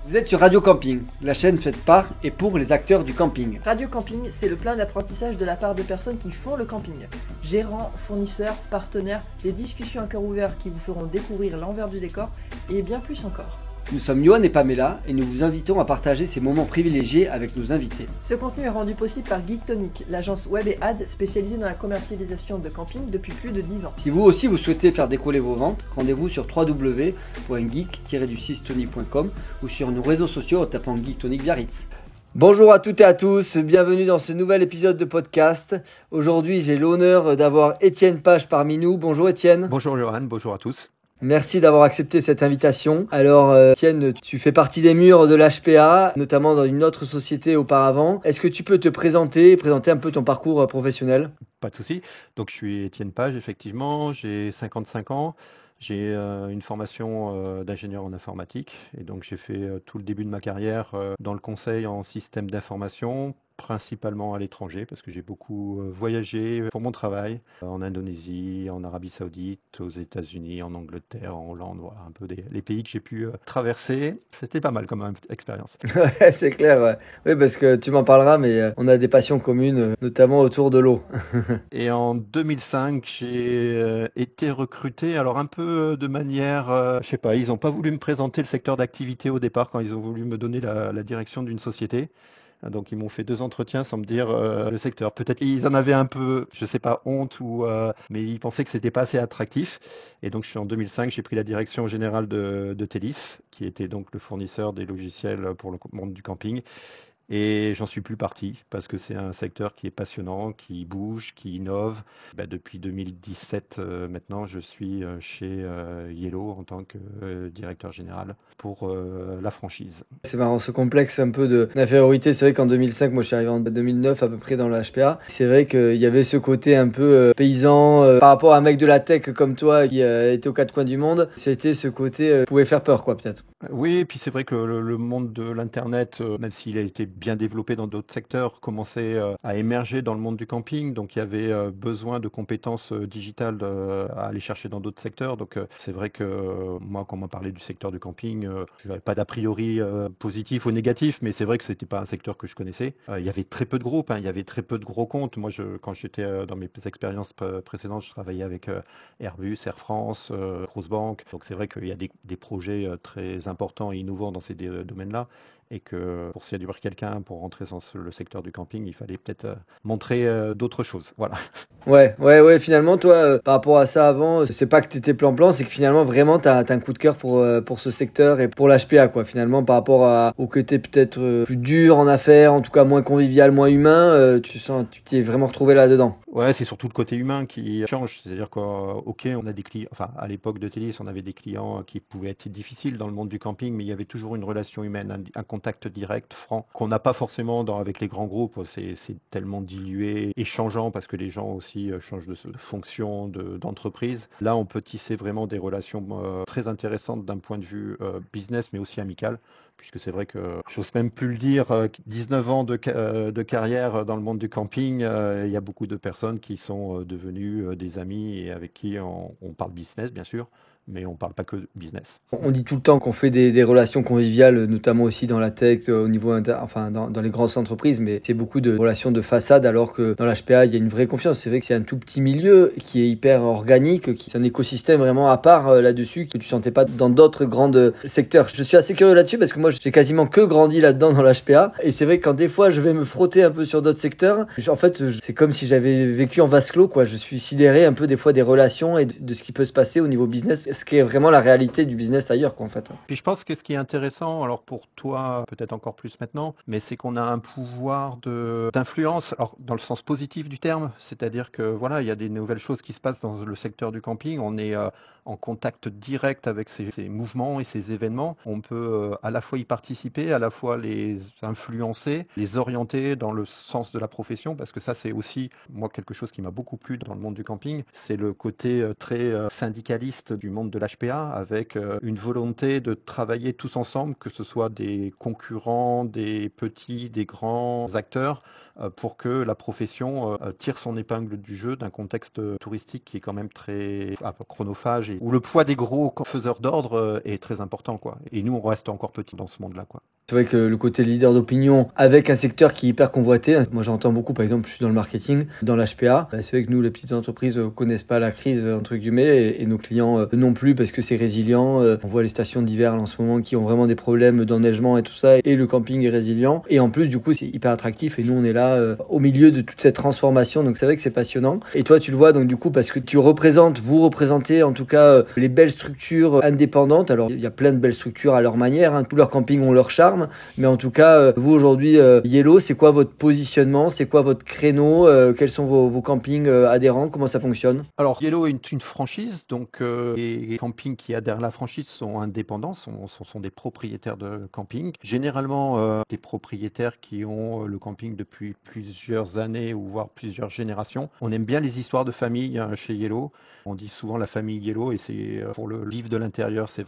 Vous êtes sur Radio Camping, la chaîne faite par et pour les acteurs du camping. Radio Camping, c'est le plein d'apprentissage de la part de personnes qui font le camping. Gérants, fournisseurs, partenaires, des discussions à cœur ouvert qui vous feront découvrir l'envers du décor et bien plus encore. Nous sommes Johan et Pamela et nous vous invitons à partager ces moments privilégiés avec nos invités. Ce contenu est rendu possible par Geektonic, l'agence web et ad spécialisée dans la commercialisation de camping depuis plus de 10 ans. Si vous aussi vous souhaitez faire décoller vos ventes, rendez-vous sur www.geek-du6tony.com ou sur nos réseaux sociaux en tapant Geektonic Biarritz. Bonjour à toutes et à tous, bienvenue dans ce nouvel épisode de podcast. Aujourd'hui, j'ai l'honneur d'avoir Étienne Page parmi nous. Bonjour Étienne. Bonjour Johan, bonjour à tous. Merci d'avoir accepté cette invitation. Alors, Étienne, tu fais partie des murs de l'HPA, notamment dans une autre société auparavant. Est-ce que tu peux te présenter un peu ton parcours professionnel ? Pas de souci. Donc, je suis Étienne Page, effectivement. J'ai 55 ans. J'ai une formation d'ingénieur en informatique. Et donc, j'ai fait tout le début de ma carrière dans le conseil en système d'information, principalement à l'étranger, parce que j'ai beaucoup voyagé pour mon travail, en Indonésie, en Arabie Saoudite, aux États-Unis, en Angleterre, en Hollande, voilà, un peu les pays que j'ai pu traverser. C'était pas mal comme expérience. Ouais, c'est clair, ouais. Oui, parce que tu m'en parleras, mais on a des passions communes, notamment autour de l'eau. Et en 2005, j'ai été recruté, alors un peu de manière, je sais pas, ils n'ont pas voulu me présenter le secteur d'activité au départ quand ils ont voulu me donner la direction d'une société. Donc ils m'ont fait 2 entretiens sans me dire le secteur. Peut-être ils en avaient un peu, je sais pas, honte mais ils pensaient que c'était pas assez attractif. Et donc en 2005, j'ai pris la direction générale de Telis, qui était donc le fournisseur des logiciels pour le monde du camping. Et j'en suis plus parti parce que c'est un secteur qui est passionnant, qui bouge, qui innove. Depuis 2017, maintenant, je suis chez Yellow en tant que directeur général pour la franchise. C'est marrant, ce complexe un peu d'infériorité. C'est vrai qu'en 2005, moi je suis arrivé en 2009 à peu près dans le HPA. C'est vrai qu'il y avait ce côté un peu paysan par rapport à un mec de la tech comme toi qui était aux 4 coins du monde. C'était ce côté pouvait faire peur, quoi, peut-être. Oui, et puis c'est vrai que le monde de l'Internet, même s'il a été bien développé dans d'autres secteurs, commençait à émerger dans le monde du camping. Donc il y avait besoin de compétences digitales à aller chercher dans d'autres secteurs. Donc c'est vrai que moi, quand on m'a parlé du secteur du camping, je n'avais pas d'a priori positif ou négatif, mais c'est vrai que c'était pas un secteur que je connaissais. Il y avait très peu de groupes, il y avait très peu de gros comptes. Moi, quand j'étais dans mes expériences précédentes, je travaillais avec Airbus, Air France, Grosse Donc c'est vrai qu'il y a des projets très importants et innovants dans ces domaines-là, et que pour séduire quelqu'un pour rentrer dans le secteur du camping, il fallait peut-être montrer d'autres choses. Voilà. Ouais. Finalement, toi, par rapport à ça avant, c'est pas que t'étais plan-plan, c'est que finalement, vraiment, t'as un coup de cœur pour ce secteur et pour l'HPA, quoi. Finalement, par rapport au côté peut-être plus dur en affaires, en tout cas moins convivial, moins humain, tu t'y es vraiment retrouvé là-dedans. Ouais, c'est surtout le côté humain qui change. C'est-à-dire OK, on a des clients, enfin, à l'époque de Télis, on avait des clients qui pouvaient être difficiles dans le monde du camping, mais il y avait toujours une relation humaine, un contact direct, franc, qu'on n'a pas forcément avec les grands groupes. C'est tellement dilué, échangeant, parce que les gens aussi changent de fonction, d'entreprise. Là, on peut tisser vraiment des relations très intéressantes d'un point de vue business, mais aussi amical. Puisque c'est vrai que, j'ose même plus le dire, 19 ans de carrière dans le monde du camping, il y a beaucoup de personnes qui sont devenues des amis et avec qui on parle business, bien sûr, mais on ne parle pas que business. On dit tout le temps qu'on fait des relations conviviales, notamment aussi dans la tech, au niveau dans les grosses entreprises, mais c'est beaucoup de relations de façade, alors que dans l'HPA, il y a une vraie confiance. C'est vrai que c'est un tout petit milieu qui est hyper organique, c'est un écosystème vraiment à part là-dessus, que tu sentais pas dans d'autres grands secteurs. Je suis assez curieux là-dessus parce que moi, j'ai quasiment que grandi là-dedans dans l'HPA, et c'est vrai que quand des fois, je vais me frotter un peu sur d'autres secteurs, en fait, c'est comme si j'avais vécu en vase clos, quoi. Je suis sidéré un peu des fois des relations et de ce qui peut se passer au niveau business, ce qui est vraiment la réalité du business ailleurs, quoi, en fait. Puis je pense que ce qui est intéressant, alors pour toi, peut-être encore plus maintenant, mais c'est qu'on a un pouvoir d'influence, alors dans le sens positif du terme, c'est-à-dire que voilà, il y a des nouvelles choses qui se passent dans le secteur du camping, on est en contact direct avec ces mouvements et ces événements. On peut à la fois y participer, à la fois les influencer, les orienter dans le sens de la profession, parce que ça, c'est aussi, moi, quelque chose qui m'a beaucoup plu dans le monde du camping, c'est le côté très syndicaliste du monde monde de l'HPA avec une volonté de travailler tous ensemble, que ce soit des concurrents, des petits, des grands acteurs, pour que la profession tire son épingle du jeu d'un contexte touristique qui est quand même très chronophage et où le poids des gros faiseurs d'ordre est très important, quoi. Et nous, on reste encore petits dans ce monde-là, quoi. C'est vrai que le côté leader d'opinion avec un secteur qui est hyper convoité, moi j'entends beaucoup, par exemple, je suis dans le marketing, dans l'HPA, c'est vrai que nous, les petites entreprises, connaissent pas la crise, entre guillemets, et nos clients non plus parce que c'est résilient. On voit les stations d'hiver en ce moment qui ont vraiment des problèmes d'enneigement et tout ça, et le camping est résilient. Et en plus, du coup, c'est hyper attractif et nous, on est là au milieu de toute cette transformation, donc c'est vrai que c'est passionnant. Et toi, tu le vois, donc du coup, parce que vous représentez en tout cas les belles structures indépendantes. Alors, il y a plein de belles structures à leur manière, hein. Tous leurs campings ont leur charme. Mais en tout cas, vous aujourd'hui, Yellow, c'est quoi votre positionnement? C'est quoi votre créneau? Quels sont vos campings adhérents? Comment ça fonctionne? Alors, Yellow est une franchise, donc les campings qui adhèrent à la franchise sont indépendants, sont des propriétaires de camping. Généralement, des propriétaires qui ont le camping depuis plusieurs années ou voire plusieurs générations. On aime bien les histoires de famille chez Yellow. On dit souvent la famille Yellow et c'est pour le vivre de l'intérieur, c'est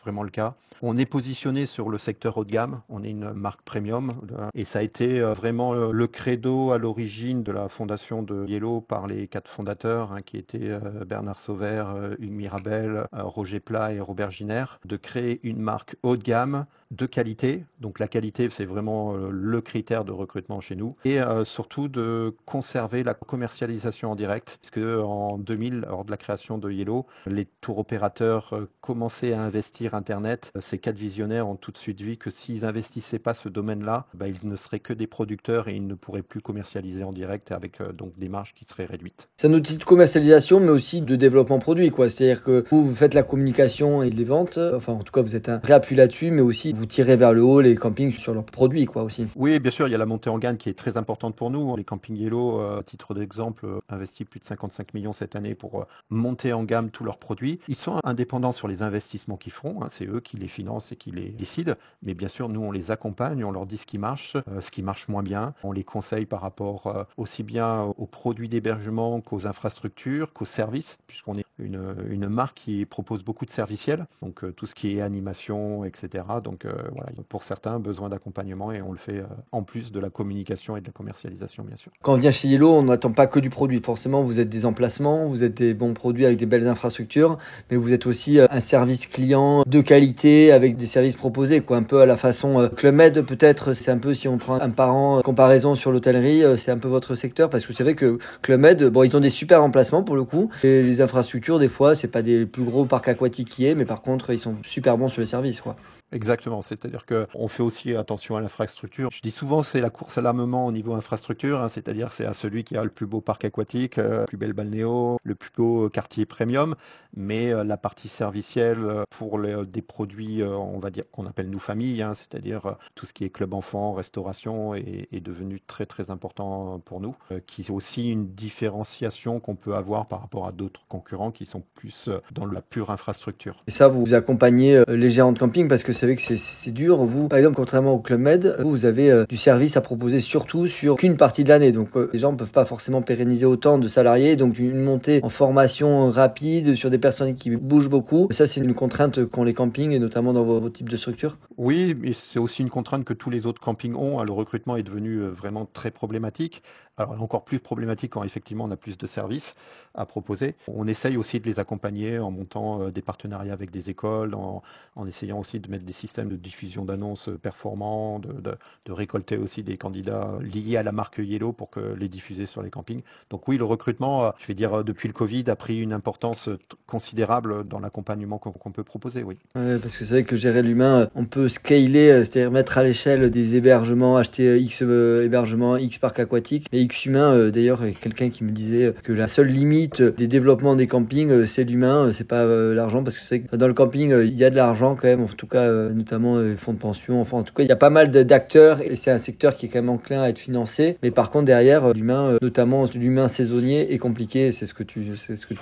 vraiment le cas. On est positionné sur le secteur haut de gamme. On est une marque premium et ça a été vraiment le credo à l'origine de la fondation de Yellow par les 4 fondateurs qui étaient Bernard Sauvert, Hugues Mirabel, Roger Plat et Robert Giner, de créer une marque haut de gamme de qualité. Donc la qualité, c'est vraiment le critère de recrutement chez nous. Et surtout de conserver la commercialisation en direct, puisque en 2000, lors de la création de Yellow, les tours opérateurs commençaient à investir Internet. Ces 4 visionnaires ont tout de suite vu que s'ils n'investissaient pas ce domaine-là, ils ne seraient que des producteurs et ils ne pourraient plus commercialiser en direct avec donc des marges qui seraient réduites. C'est un outil de commercialisation, mais aussi de développement produit, quoi. C'est-à-dire que vous faites la communication et les ventes. Enfin, en tout cas, vous êtes un vrai appui là-dessus, mais aussi vous tirez vers le haut les campings sur leurs produits, quoi, aussi. Oui, bien sûr, il y a la montée en gamme qui est très importante pour nous. Les campings Yellow, à titre d'exemple, investissent plus de 55 millions cette année pour monter en gamme tous leurs produits. Ils sont indépendants sur les investissements qu'ils font. C'est eux qui les financent et qui les décident. Mais bien sûr, nous, on les accompagne, on leur dit ce qui marche moins bien. On les conseille par rapport aussi bien aux produits d'hébergement qu'aux infrastructures, qu'aux services, puisqu'on est une marque qui propose beaucoup de serviciels, donc tout ce qui est animation, etc. Donc voilà, pour certains, besoin d'accompagnement et on le fait en plus de la communication et de la commercialisation, bien sûr. Quand on vient chez Yellow, on n'attend pas que du produit. Forcément, vous êtes des emplacements, vous êtes des bons produits avec des belles infrastructures, mais vous êtes aussi un service client de qualité avec des services proposés, quoi, un peu à la façon Club Med peut-être. C'est un peu, si on prend un parent comparaison sur l'hôtellerie, c'est un peu votre secteur, parce que c'est vrai que Club Med, bon, ils ont des super emplacements pour le coup, et les infrastructures, des fois, c'est pas des plus gros parcs aquatiques qui est, mais par contre, ils sont super bons sur les services, quoi. Exactement, c'est-à-dire qu'on fait aussi attention à l'infrastructure. Je dis souvent c'est la course à l'armement au niveau infrastructure, c'est-à-dire c'est à celui qui a le plus beau parc aquatique, le plus bel balnéo, le plus beau quartier premium, mais la partie servicielle pour des produits, on va dire qu'on appelle nous famille, c'est-à-dire tout ce qui est club enfant, restauration est devenu très très important pour nous, qui est aussi une différenciation qu'on peut avoir par rapport à d'autres concurrents qui sont plus dans la pure infrastructure. Et ça, vous accompagnez les gérants de camping parce que c'est vrai que c'est dur. Vous, par exemple, contrairement au Club Med, vous avez du service à proposer surtout sur qu'une partie de l'année. Donc, les gens ne peuvent pas forcément pérenniser autant de salariés. Donc, une montée en formation rapide sur des personnes qui bougent beaucoup. Ça, c'est une contrainte qu'ont les campings et notamment dans vos types de structures. Oui, mais c'est aussi une contrainte que tous les autres campings ont. Le recrutement est devenu vraiment très problématique. Alors, encore plus problématique quand effectivement on a plus de services à proposer. On essaye aussi de les accompagner en montant des partenariats avec des écoles, en essayant aussi de mettre des systèmes de diffusion d'annonces performants, de récolter aussi des candidats liés à la marque Yellow pour que les diffuser sur les campings. Donc oui, le recrutement, je vais dire depuis le Covid, a pris une importance considérable dans l'accompagnement qu'on peut proposer, oui. Ouais, parce que c'est vrai que gérer l'humain, on peut scaler, c'est-à-dire mettre à l'échelle des hébergements, acheter X hébergements, X parcs aquatiques. Et X humain, d'ailleurs, il y a quelqu'un qui me disait que la seule limite des développements des campings, c'est l'humain, c'est pas l'argent, parce que c'est vrai que dans le camping, il y a de l'argent quand même, en tout cas, notamment les fonds de pension, enfin, en tout cas, il y a pas mal d'acteurs et c'est un secteur qui est quand même enclin à être financé. Mais par contre, derrière, l'humain, notamment l'humain saisonnier, est compliqué, c'est ce que tu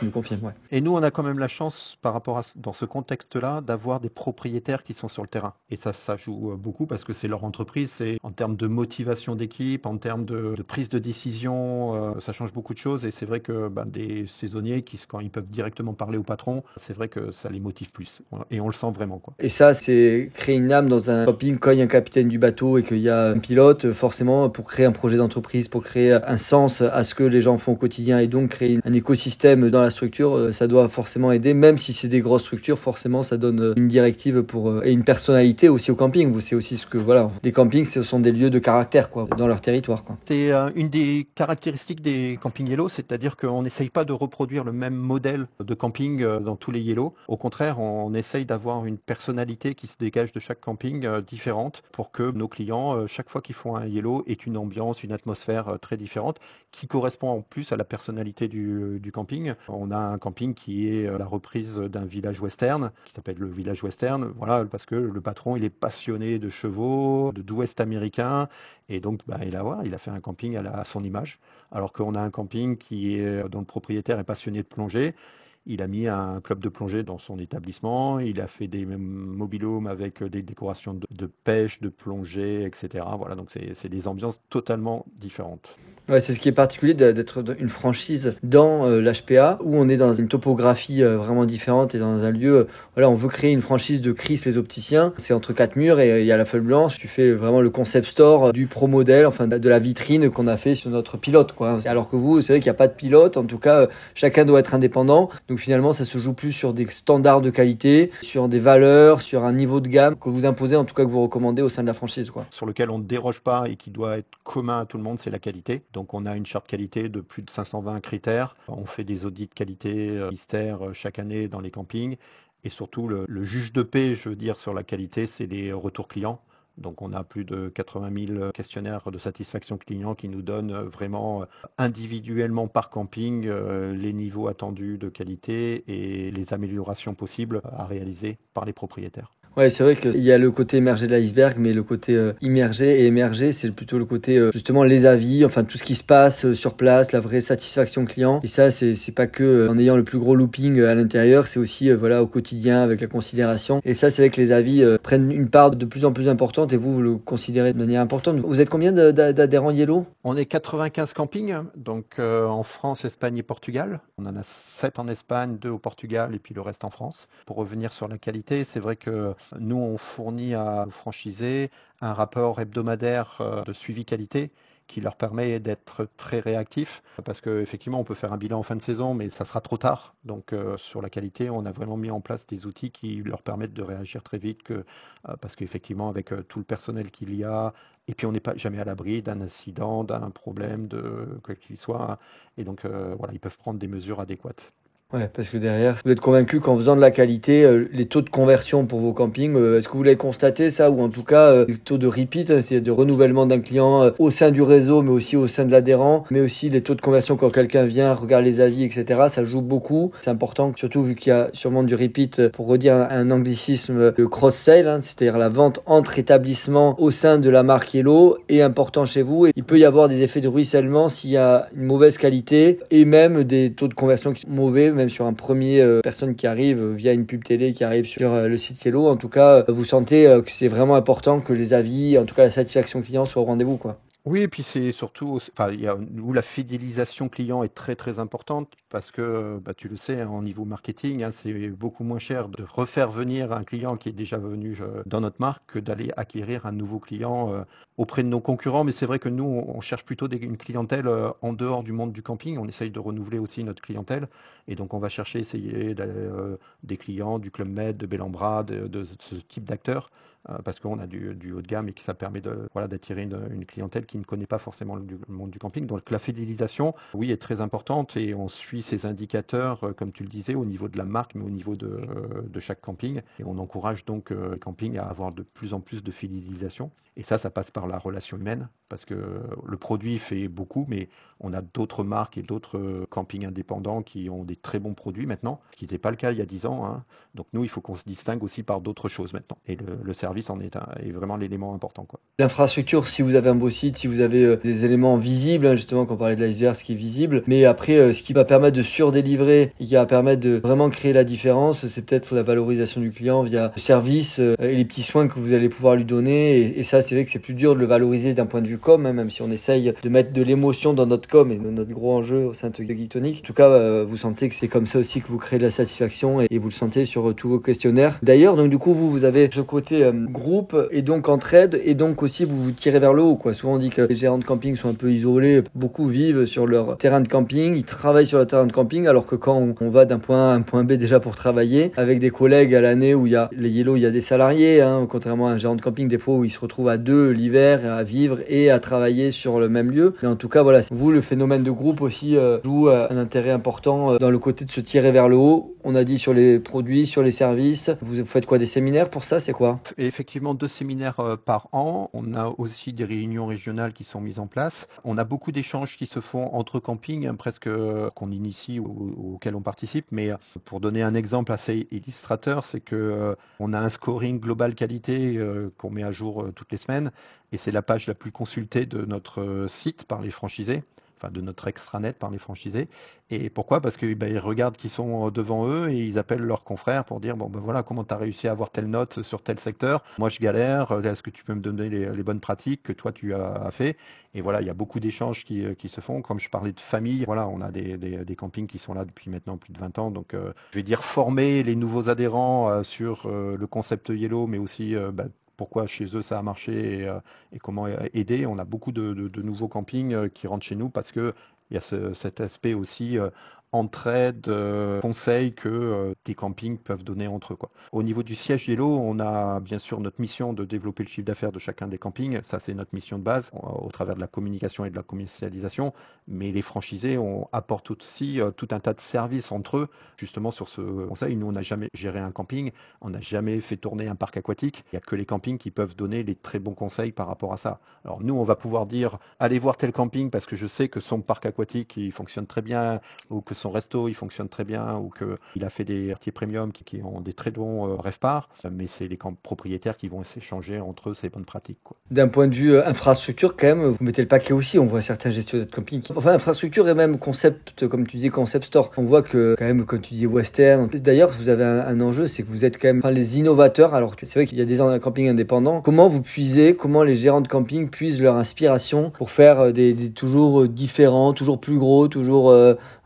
nous confirmes. Ouais. Et nous, on a quand même la chance, par rapport à dans ce contexte-là, d'avoir des propriétaires qui sont sur le terrain. Et ça joue beaucoup parce que c'est leur entreprise, c'est en termes de motivation d'équipe, en termes de prise de décision décision, ça change beaucoup de choses et c'est vrai que des saisonniers quand ils peuvent directement parler au patron, c'est vrai que ça les motive plus et on le sent vraiment, quoi. Et ça, c'est créer une âme dans un camping quand il y a un capitaine du bateau et qu'il y a un pilote, forcément, pour créer un projet d'entreprise, pour créer un sens à ce que les gens font au quotidien et donc créer un écosystème dans la structure, ça doit forcément aider, même si c'est des grosses structures, forcément, ça donne une directive et une personnalité aussi au camping. Vous savez aussi les campings, ce sont des lieux de caractère, quoi, dans leur territoire, quoi. C'est une des caractéristiques des campings Yellow, c'est-à-dire qu'on n'essaye pas de reproduire le même modèle de camping dans tous les Yellow. Au contraire, on essaye d'avoir une personnalité qui se dégage de chaque camping différente pour que nos clients, chaque fois qu'ils font un Yellow, aient une ambiance, une atmosphère très différente qui correspond en plus à la personnalité du camping. On a un camping qui est la reprise d'un village western, qui s'appelle le village western, voilà, parce que le patron, il est passionné de chevaux, d'ouest américain, et donc il a fait un camping à son image. Alors qu'on a un camping dont le propriétaire est passionné de plongée. Il a mis un club de plongée dans son établissement, il a fait des mobilhomes avec des décorations de pêche, de plongée, etc. Voilà, donc c'est des ambiances totalement différentes. Ouais, c'est ce qui est particulier d'être une franchise dans l'HPA où on est dans une topographie vraiment différente et dans un lieu, voilà, on veut créer une franchise de Chris les opticiens. C'est entre quatre murs et il y a la feuille blanche. Tu fais vraiment le concept store du pro modèle, enfin de la vitrine qu'on a fait sur notre pilote, quoi. Alors que vous savez qu'il n'y a pas de pilote. En tout cas, chacun doit être indépendant. Donc finalement, ça se joue plus sur des standards de qualité, sur des valeurs, sur un niveau de gamme que vous imposez, en tout cas que vous recommandez au sein de la franchise, quoi. Sur lequel on ne déroge pas et qui doit être commun à tout le monde, c'est la qualité. Donc on a une charte qualité de plus de 520 critères. On fait des audits de qualité mystère chaque année dans les campings. Et surtout, le juge de paix, je veux dire, sur la qualité, c'est les retours clients. Donc on a plus de 80 000 questionnaires de satisfaction client qui nous donnent vraiment individuellement par camping les niveaux attendus de qualité et les améliorations possibles à réaliser par les propriétaires. Ouais, c'est vrai qu'il y a le côté émergé de l'iceberg, mais le côté immergé et émergé, c'est plutôt le côté justement les avis, enfin tout ce qui se passe sur place, la vraie satisfaction client. Et ça, c'est pas que en ayant le plus gros looping à l'intérieur, c'est aussi voilà au quotidien avec la considération. Et ça, c'est vrai que les avis prennent une part de plus en plus importante et vous le considérez de manière importante. Vous êtes combien d'adhérents Yellow ? On est 95 campings, donc en France, Espagne et Portugal. On en a 7 en Espagne, 2 au Portugal et puis le reste en France. Pour revenir sur la qualité, c'est vrai que nous, on fournit à nos franchisés un rapport hebdomadaire de suivi qualité qui leur permet d'être très réactifs parce qu'effectivement, on peut faire un bilan en fin de saison, mais ça sera trop tard. Donc, sur la qualité, on a vraiment mis en place des outils qui leur permettent de réagir très vite parce qu'effectivement, avec tout le personnel qu'il y a, et puis on n'est pas jamais à l'abri d'un incident, d'un problème, de quel qu'il soit. Et donc, voilà, ils peuvent prendre des mesures adéquates. Ouais, parce que derrière, vous êtes convaincu qu'en faisant de la qualité, les taux de conversion pour vos campings, est-ce que vous l'avez constaté ça, ou en tout cas les taux de repeat, c'est-à-dire de renouvellement d'un client au sein du réseau, mais aussi au sein de l'adhérent, mais aussi les taux de conversion quand quelqu'un vient, regarde les avis, etc. Ça joue beaucoup. C'est important, surtout vu qu'il y a sûrement du repeat, pour redire un anglicisme, le cross-sale, c'est-à-dire la vente entre établissements au sein de la marque Yellow est important chez vous. Et il peut y avoir des effets de ruissellement s'il y a une mauvaise qualité et même des taux de conversion qui sont mauvais, même sur un premier personne qui arrive via une pub télé qui arrive sur le site Yellow. En tout cas, vous sentez que c'est vraiment important que les avis, en tout cas la satisfaction client soit au rendez-vous, quoi. Oui, et puis c'est surtout, où la fidélisation client est très très importante parce que tu le sais, en niveau marketing, c'est beaucoup moins cher de refaire venir un client qui est déjà venu dans notre marque que d'aller acquérir un nouveau client auprès de nos concurrents. Mais c'est vrai que nous, on cherche plutôt une clientèle en dehors du monde du camping. On essaye de renouveler aussi notre clientèle et donc on va essayer des clients du Club Med, de Bellambra, de ce type d'acteurs. Parce qu'on a du haut de gamme et que ça permet d'attirer une clientèle qui ne connaît pas forcément le monde du camping. Donc la fidélisation, oui, est très importante et on suit ces indicateurs, comme tu le disais, au niveau de la marque, mais au niveau de chaque camping. Et on encourage donc les campings à avoir de plus en plus de fidélisation. Et ça passe par la relation humaine, parce que le produit fait beaucoup, mais on a d'autres marques et d'autres campings indépendants qui ont des très bons produits maintenant, ce qui n'était pas le cas il y a 10 ans. Hein. Donc nous, il faut qu'on se distingue aussi par d'autres choses maintenant. Et le service en est vraiment l'élément important, quoi. L'infrastructure, si vous avez un beau site, si vous avez des éléments visibles, justement, quand on parlait de l'iceberg, ce qui est visible, mais après, ce qui va permettre de surdélivrer et qui va permettre de vraiment créer la différence, c'est peut-être la valorisation du client via le service et les petits soins que vous allez pouvoir lui donner. Et ça, c'est vrai que c'est plus dur de le valoriser d'un point de vue com, hein, même si on essaye de mettre de l'émotion dans notre com et notre gros enjeu au sein de Geek Tonic. En tout cas, vous sentez que c'est comme ça aussi que vous créez de la satisfaction et vous le sentez sur tous vos questionnaires. D'ailleurs, donc du coup, vous avez ce côté groupe et donc entraide et donc aussi vous vous tirez vers le haut, quoi. Souvent on dit que les gérants de camping sont un peu isolés, beaucoup vivent sur leur terrain de camping, ils travaillent sur leur terrain de camping, alors que quand on va d'un point A à un point B déjà pour travailler, avec des collègues à l'année où il y a les Yellow, il y a des salariés, hein, contrairement à un gérant de camping des fois où ils se retrouvent à deux l'hiver à vivre et à travailler sur le même lieu. Mais en tout cas, voilà, vous, le phénomène de groupe aussi joue un intérêt important dans le côté de se tirer vers le haut. On a dit sur les produits, sur les services. Vous faites quoi, des séminaires pour ça, c'est quoi? Et effectivement, 2 séminaires par an. On a aussi des réunions régionales qui sont mises en place. On a beaucoup d'échanges qui se font entre campings, hein, presque qu'on initie ou auxquels on participe. Mais pour donner un exemple assez illustrateur, c'est que on a un scoring global qualité qu'on met à jour toutes les semaines. Et c'est la page la plus consultée de notre site par les franchisés, enfin de notre extranet par les franchisés. Et pourquoi? Parce qu'ils regardent qui sont devant eux et ils appellent leurs confrères pour dire bon ben voilà, comment tu as réussi à avoir telle note sur tel secteur. Moi je galère, est-ce que tu peux me donner les bonnes pratiques que toi tu as fait? Et voilà, il y a beaucoup d'échanges qui se font. Comme je parlais de famille, voilà, on a des campings qui sont là depuis maintenant plus de 20 ans. Donc je vais dire former les nouveaux adhérents sur le concept Yellow, mais aussi pourquoi chez eux ça a marché et comment aider. On a beaucoup de nouveaux campings qui rentrent chez nous parce que il y a cet aspect aussi entraide, conseil que des campings peuvent donner entre eux, quoi. Au niveau du siège Yellow, on a bien sûr notre mission de développer le chiffre d'affaires de chacun des campings. Ça, c'est notre mission de base au travers de la communication et de la commercialisation. Mais les franchisés apportent aussi tout un tas de services entre eux, justement sur ce conseil. Nous, on n'a jamais géré un camping, on n'a jamais fait tourner un parc aquatique. Il n'y a que les campings qui peuvent donner les très bons conseils par rapport à ça. Alors nous, on va pouvoir dire, allez voir tel camping parce que je sais que son parc aquatique, il fonctionne très bien, ou que son resto il fonctionne très bien, ou qu'il a fait des quartiers premium qui ont des très bons revpars, mais c'est les propriétaires qui vont s'échanger entre eux ces bonnes pratiques, quoi. D'un point de vue infrastructure, quand même, vous mettez le paquet aussi. On voit certains gestionnaires de camping enfin, infrastructure et même concept, comme tu dis, concept store. On voit que, quand même, quand tu dis western, d'ailleurs, vous avez un enjeu, c'est que vous êtes quand même les innovateurs. Alors, c'est vrai qu'il y a des campings indépendants. Comment vous puisez, comment les gérants de camping puisent leur inspiration pour faire des toujours différents, toujours plus gros, toujours,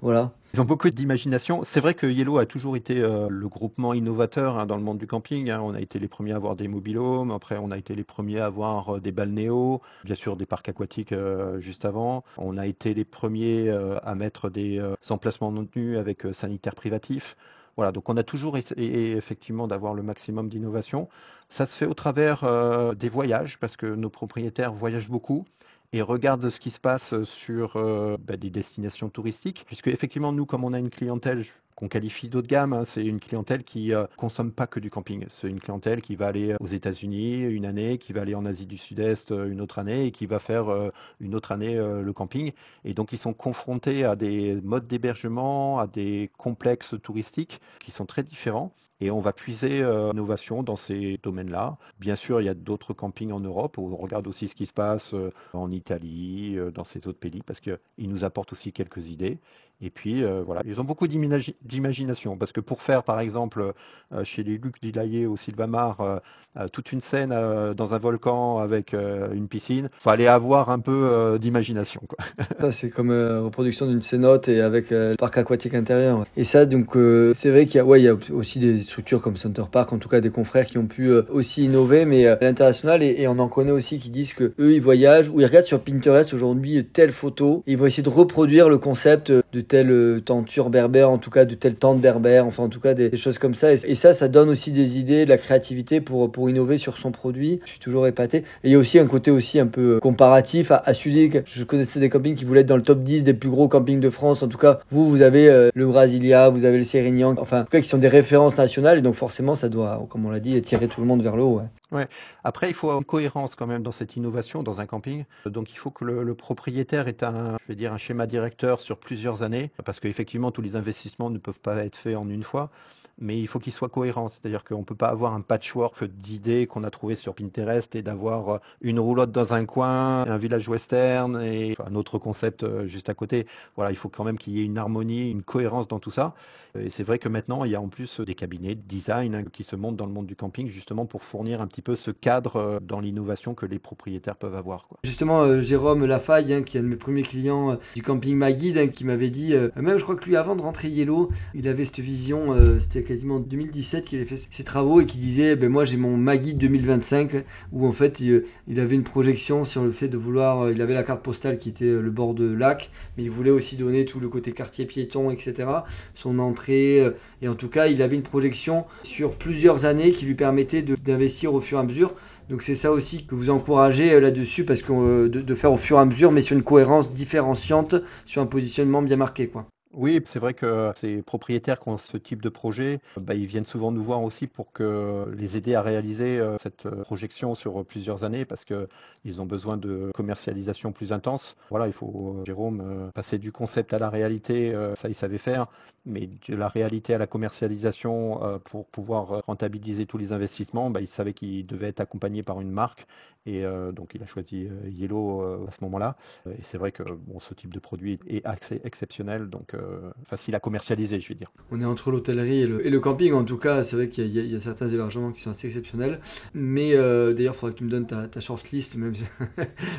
voilà. Ils ont beaucoup d'imagination. C'est vrai que Yellow a toujours été le groupement innovateur, hein, dans le monde du camping, hein. On a été les premiers à avoir des mobilhomes, après on a été les premiers à avoir des balnéos, bien sûr des parcs aquatiques juste avant. On a été les premiers à mettre des emplacements non tenus avec sanitaires privatifs. Voilà, donc on a toujours essayé effectivement d'avoir le maximum d'innovation. Ça se fait au travers des voyages, parce que nos propriétaires voyagent beaucoup et regardent ce qui se passe sur des destinations touristiques, puisque effectivement nous, comme on a une clientèle qu'on qualifie d'haut de gamme, hein, c'est une clientèle qui consomme pas que du camping. C'est une clientèle qui va aller aux États-Unis une année, qui va aller en Asie du Sud-Est une autre année et qui va faire une autre année le camping. Et donc ils sont confrontés à des modes d'hébergement, à des complexes touristiques qui sont très différents. Et on va puiser l'innovation dans ces domaines-là. Bien sûr, il y a d'autres campings en Europe où on regarde aussi ce qui se passe en Italie, dans ces autres pays, parce qu'ils nous apportent aussi quelques idées. Et puis voilà, ils ont beaucoup d'imagination, parce que pour faire par exemple chez les Luc Dilayer au Sylvamar toute une scène dans un volcan avec une piscine, il fallait avoir un peu d'imagination, quoi. Ça, c'est comme reproduction d'une cénote et avec le parc aquatique intérieur. Et ça, donc, c'est vrai qu'il y a aussi des structures comme Center Park, en tout cas des confrères qui ont pu aussi innover, mais à l'international, et on en connaît aussi qui disent que eux, ils voyagent ou ils regardent sur Pinterest aujourd'hui telle photo, et ils vont essayer de reproduire le concept de telle tenture berbère, en tout cas de telle tente berbère, enfin en tout cas des choses comme ça. Et ça donne aussi des idées, de la créativité pour innover sur son produit. Je suis toujours épaté. Et il y a aussi un côté aussi un peu comparatif à Sudic. Je connaissais des campings qui voulaient être dans le top 10 des plus gros campings de France. En tout cas, vous avez le Brasilia, vous avez le Sérignan, enfin en tout cas qui sont des références nationales, et donc forcément ça doit, comme on l'a dit, tirer tout le monde vers le haut. Ouais. Ouais. Après, il faut avoir une cohérence quand même dans cette innovation dans un camping. Donc, il faut que le propriétaire ait un schéma directeur sur plusieurs années, parce qu'effectivement, tous les investissements ne peuvent pas être faits en une fois. mais il faut qu'il soit cohérent. C'est-à-dire qu'on ne peut pas avoir un patchwork d'idées qu'on a trouvé sur Pinterest et d'avoir une roulotte dans un coin, un village western et un autre concept juste à côté. Voilà, il faut quand même qu'il y ait une harmonie, une cohérence dans tout ça. Et c'est vrai que maintenant, il y a en plus des cabinets de design qui se montent dans le monde du camping justement pour fournir un petit peu ce cadre dans l'innovation que les propriétaires peuvent avoir, quoi. Justement, Jérôme Lafaille, qui est un de mes premiers clients du camping Maguide, qui m'avait dit, même je crois que lui, avant de rentrer Yellow, il avait cette vision, c'était quasiment en 2017 qu'il avait fait ses travaux et qui disait, moi j'ai mon Maguide 2025, où en fait il avait une projection sur le fait de vouloir, il avait la carte postale qui était le bord de lac, mais il voulait aussi donner tout le côté quartier piéton, etc. Son entrée, et en tout cas il avait une projection sur plusieurs années qui lui permettait d'investir au fur et à mesure. Donc c'est ça aussi que vous encouragez là-dessus, parce que de faire au fur et à mesure, mais sur une cohérence différenciante, sur un positionnement bien marqué, quoi. Oui, c'est vrai que ces propriétaires qui ont ce type de projet, ils viennent souvent nous voir aussi pour que les aider à réaliser cette projection sur plusieurs années parce qu'ils ont besoin de commercialisation plus intense. Voilà, il faut, Jérôme, passer du concept à la réalité, ça il savait faire, mais de la réalité à la commercialisation pour pouvoir rentabiliser tous les investissements, il savait qu'il devait être accompagné par une marque et donc il a choisi Yellow à ce moment-là. Et c'est vrai que bon, ce type de produit est assez exceptionnel, donc facile à commercialiser, je vais dire. On est entre l'hôtellerie et le camping, en tout cas, c'est vrai qu'il y a certains hébergements qui sont assez exceptionnels. Mais d'ailleurs, il faudra que tu me donnes ta shortlist, même si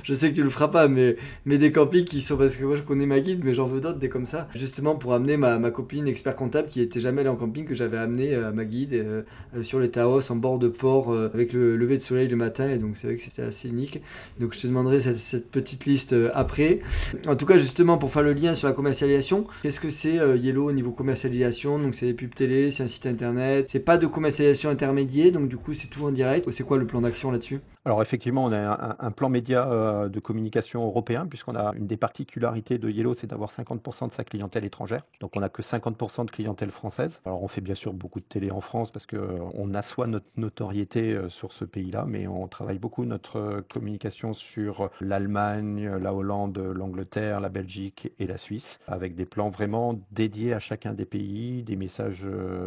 je sais que tu le feras pas, mais des campings qui sont, parce que moi je connais ma guide, mais j'en veux d'autres, des comme ça, justement pour amener ma copine expert comptable qui était jamais allée en camping, que j'avais amené à ma guide sur les Taos en bord de port avec le lever de soleil le matin, et donc c'est vrai que c'était assez unique. Donc je te demanderai cette petite liste après. En tout cas, justement, pour faire le lien sur la commercialisation, qu'est-ce que c'est Yellow au niveau commercialisation? Donc c'est des pubs télé, c'est un site internet, c'est pas de commercialisation intermédiaire, donc du coup c'est tout en direct. C'est quoi le plan d'action là-dessus? Alors effectivement, on a un plan média de communication européen, puisqu'on a une des particularités de Yellow, c'est d'avoir 50% de sa clientèle étrangère. Donc on n'a que 50% de clientèle française. Alors on fait bien sûr beaucoup de télé en France parce qu'on assoit notre notoriété sur ce pays-là, mais on travaille beaucoup notre communication sur l'Allemagne, la Hollande, l'Angleterre, la Belgique et la Suisse, avec des plans vraiment dédiés à chacun des pays, des messages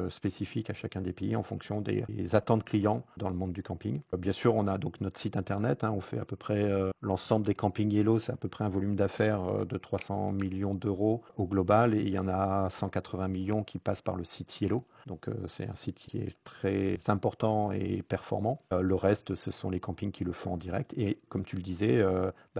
spécifiques à chacun des pays en fonction des attentes clients dans le monde du camping. Bien sûr, on a donc notre site internet, on fait à peu près l'ensemble des campings Yellow, c'est à peu près un volume d'affaires de 300 millions d'euros au global, et il y en a 180 millions qui passent par le site Yellow. Donc c'est un site qui est très important et performant. Le reste, ce sont les campings qui le font en direct. Et comme tu le disais,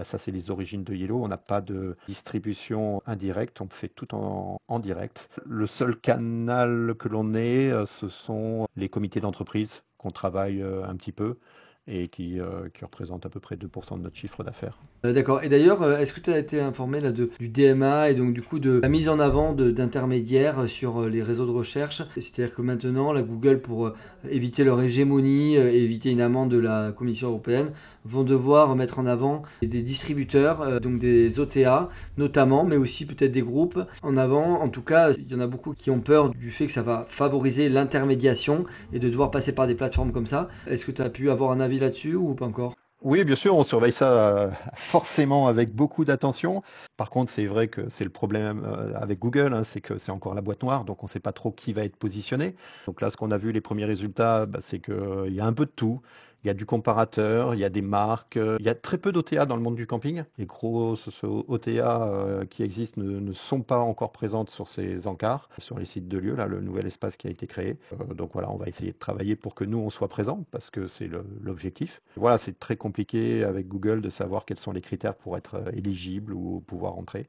ça c'est les origines de Yellow. On n'a pas de distribution indirecte, on fait tout en direct. Le seul canal que l'on ait, ce sont les comités d'entreprise qu'on travaille un petit peu et qui représente à peu près 2% de notre chiffre d'affaires. D'accord. Et d'ailleurs, est-ce que tu as été informé là, du DMA et donc du coup de la mise en avant d'intermédiaires sur les réseaux de recherche? C'est-à-dire que maintenant, la Google, pour éviter leur hégémonie et éviter une amende de la Commission européenne, vont devoir mettre en avant des distributeurs, donc des OTA notamment, mais aussi peut-être des groupes en avant. En tout cas, il y en a beaucoup qui ont peur du fait que ça va favoriser l'intermédiation et de devoir passer par des plateformes comme ça. Est-ce que tu as pu avoir un avis là-dessus ou pas encore? Oui, bien sûr, on surveille ça forcément avec beaucoup d'attention. Par contre, c'est vrai que c'est le problème avec Google, c'est que c'est encore la boîte noire, donc on ne sait pas trop qui va être positionné. Donc là, ce qu'on a vu, les premiers résultats, c'est qu'il y a un peu de tout. Il y a du comparateur, il y a des marques, il y a très peu d'OTA dans le monde du camping. Les grosses OTA qui existent ne sont pas encore présentes sur ces encarts, sur les sites de lieux, là, le nouvel espace qui a été créé. Donc voilà, on va essayer de travailler pour que nous, on soit présents, parce que c'est l'objectif. Voilà, c'est très compliqué avec Google de savoir quels sont les critères pour être éligible ou pouvoir entrer.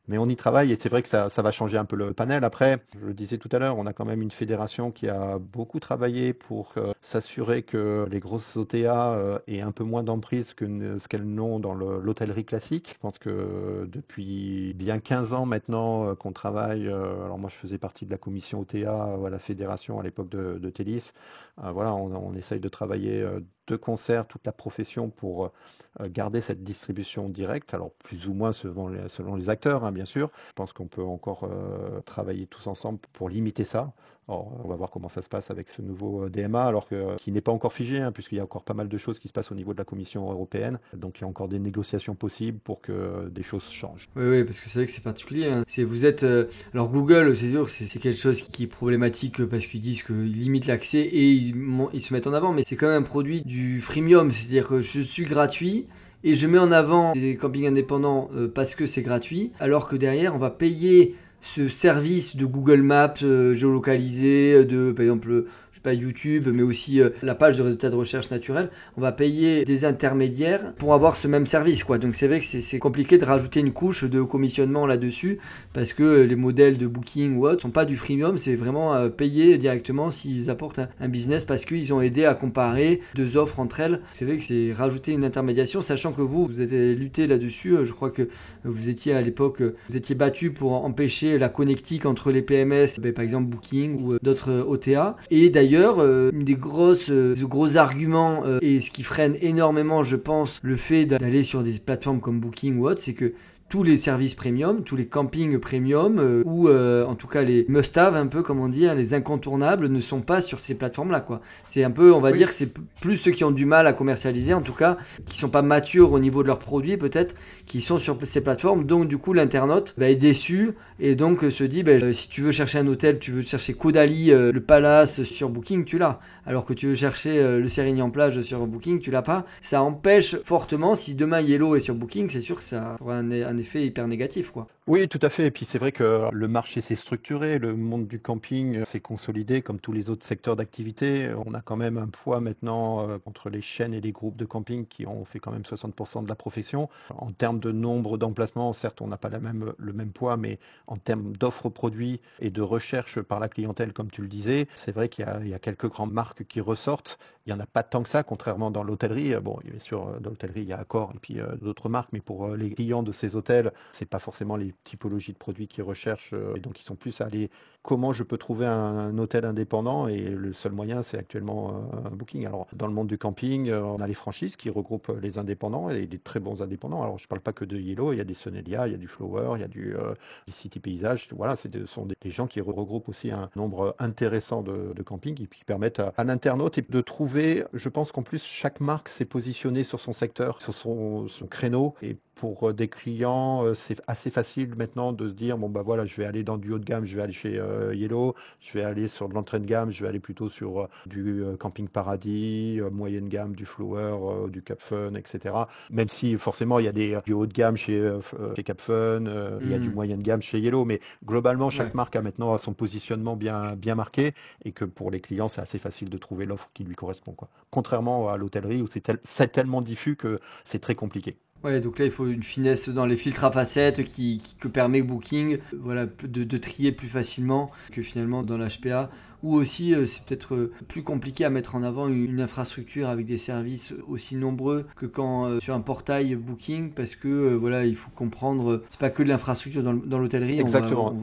Mais on y travaille et c'est vrai que ça va changer un peu le panel. Après, je le disais tout à l'heure, on a quand même une fédération qui a beaucoup travaillé pour s'assurer que les grosses OTA aient un peu moins d'emprise que ce qu'elles n'ont dans l'hôtellerie classique. Je pense que depuis bien 15 ans maintenant qu'on travaille, alors moi je faisais partie de la commission OTA à la fédération à l'époque de Télis. Voilà, on essaye de travailler de concert toute la profession pour garder cette distribution directe, alors plus ou moins selon les acteurs, bien sûr. Je pense qu'on peut encore travailler tous ensemble pour limiter ça. Alors, on va voir comment ça se passe avec ce nouveau DMA, alors qui n'est pas encore figé, hein, puisqu'il y a encore pas mal de choses qui se passent au niveau de la Commission européenne. Donc il y a encore des négociations possibles pour que des choses changent. Oui, parce que c'est vrai que c'est particulier. Hein. Vous êtes, alors Google, c'est sûr, c'est quelque chose qui est problématique parce qu'ils disent qu'ils limitent l'accès et ils se mettent en avant, mais c'est quand même un produit du freemium, c'est-à-dire que je suis gratuit. Et je mets en avant des campings indépendants parce que c'est gratuit, alors que derrière, on va payer ce service de Google Maps géolocalisé, de par exemple, je sais pas, YouTube, mais aussi la page de résultats de recherche naturelle, on va payer des intermédiaires pour avoir ce même service, quoi. Donc c'est vrai que c'est compliqué de rajouter une couche de commissionnement là-dessus, parce que les modèles de Booking ou autres sont pas du freemium, c'est vraiment payer directement s'ils apportent un business, parce qu'ils ont aidé à comparer deux offres entre elles. C'est vrai que c'est rajouter une intermédiation, sachant que vous avez lutté là-dessus. Je crois que vous étiez à l'époque, vous étiez battu pour empêcher la connectique entre les PMS, par exemple Booking ou d'autres OTA. Et d'ailleurs, une des gros arguments et ce qui freine énormément, je pense, le fait d'aller sur des plateformes comme Booking ou autre, c'est que tous les services premium, tous les campings premium ou en tout cas les must-have, un peu comme on dit, hein, les incontournables ne sont pas sur ces plateformes-là, quoi. C'est un peu, on va dire, c'est plus ceux qui ont du mal à commercialiser, en tout cas, qui sont pas matures au niveau de leurs produits peut-être, qui sont sur ces plateformes. Donc du coup, l'internaute est déçu et donc se dit, si tu veux chercher un hôtel, tu veux chercher Caudalie, le Palace sur Booking, tu l'as. Alors que tu veux chercher le Sérignan-Plage sur Booking, tu l'as pas. Ça empêche fortement, si demain Yellow est sur Booking, c'est sûr que ça aura un effet hyper négatif, quoi. Oui, tout à fait. Et puis c'est vrai que le marché s'est structuré, le monde du camping s'est consolidé comme tous les autres secteurs d'activité. On a quand même un poids maintenant entre les chaînes et les groupes de camping qui ont fait quand même 60% de la profession. En termes de nombre d'emplacements, certes, on n'a pas le même poids, mais en termes d'offres produits et de recherche par la clientèle, comme tu le disais, c'est vrai qu'il y a quelques grandes marques qui ressortent. Il n'y en a pas tant que ça, contrairement dans l'hôtellerie. Bon, bien sûr, dans l'hôtellerie, il y a Accor et puis d'autres marques, mais pour les clients de ces hôtels, c'est pas forcément les typologies de produits qu'ils recherchent. Et donc, ils sont plus à aller comment je peux trouver un hôtel indépendant, et le seul moyen, c'est actuellement un Booking. Alors, dans le monde du camping, on a les franchises qui regroupent les indépendants et des très bons indépendants. Alors, je parle pas que de Yellow, il y a des Sonelia, il y a du Flower, il y a du City Paysage. Voilà, ce sont des gens qui regroupent aussi un nombre intéressant de campings et qui permettent à l'internaute de trouver, je pense qu'en plus, chaque marque s'est positionnée sur son secteur, sur son créneau. Et pour des clients, c'est assez facile maintenant de se dire, bon, voilà, je vais aller dans du haut de gamme, je vais aller chez Yellow, je vais aller sur de l'entrée de gamme, je vais aller plutôt sur du Camping Paradis, moyenne gamme, du Flower, du Cap Fun, etc. Même si forcément il y a du haut de gamme chez Cap Fun, il y a du moyenne gamme chez Yellow, mais globalement chaque marque a maintenant son positionnement bien marqué, et que pour les clients c'est assez facile de trouver l'offre qui lui correspond, quoi. Contrairement à l'hôtellerie où c'est tellement diffus que c'est très compliqué. Ouais, donc là, il faut une finesse dans les filtres à facettes que permet Booking, voilà, de trier plus facilement que finalement dans l'HPA. Ou aussi, c'est peut-être plus compliqué à mettre en avant une infrastructure avec des services aussi nombreux que quand sur un portail Booking, parce que voilà, il faut comprendre, c'est pas que de l'infrastructure dans l'hôtellerie. Exactement.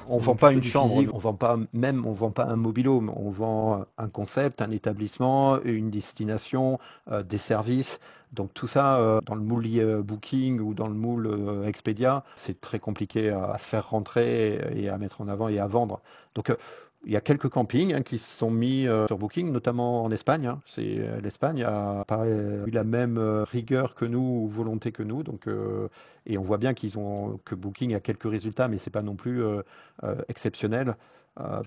On vend pas une chambre, on vend pas un mobil-home, on vend un concept, un établissement, une destination, des services. Donc tout ça, dans le moule Booking ou dans le moule Expedia, c'est très compliqué à faire rentrer et à mettre en avant et à vendre. Donc il y a quelques campings qui se sont mis sur Booking, notamment en Espagne. L'Espagne a pas eu la même rigueur que nous ou volonté que nous. Donc, et on voit bien que Booking a quelques résultats, mais c'est pas non plus exceptionnel.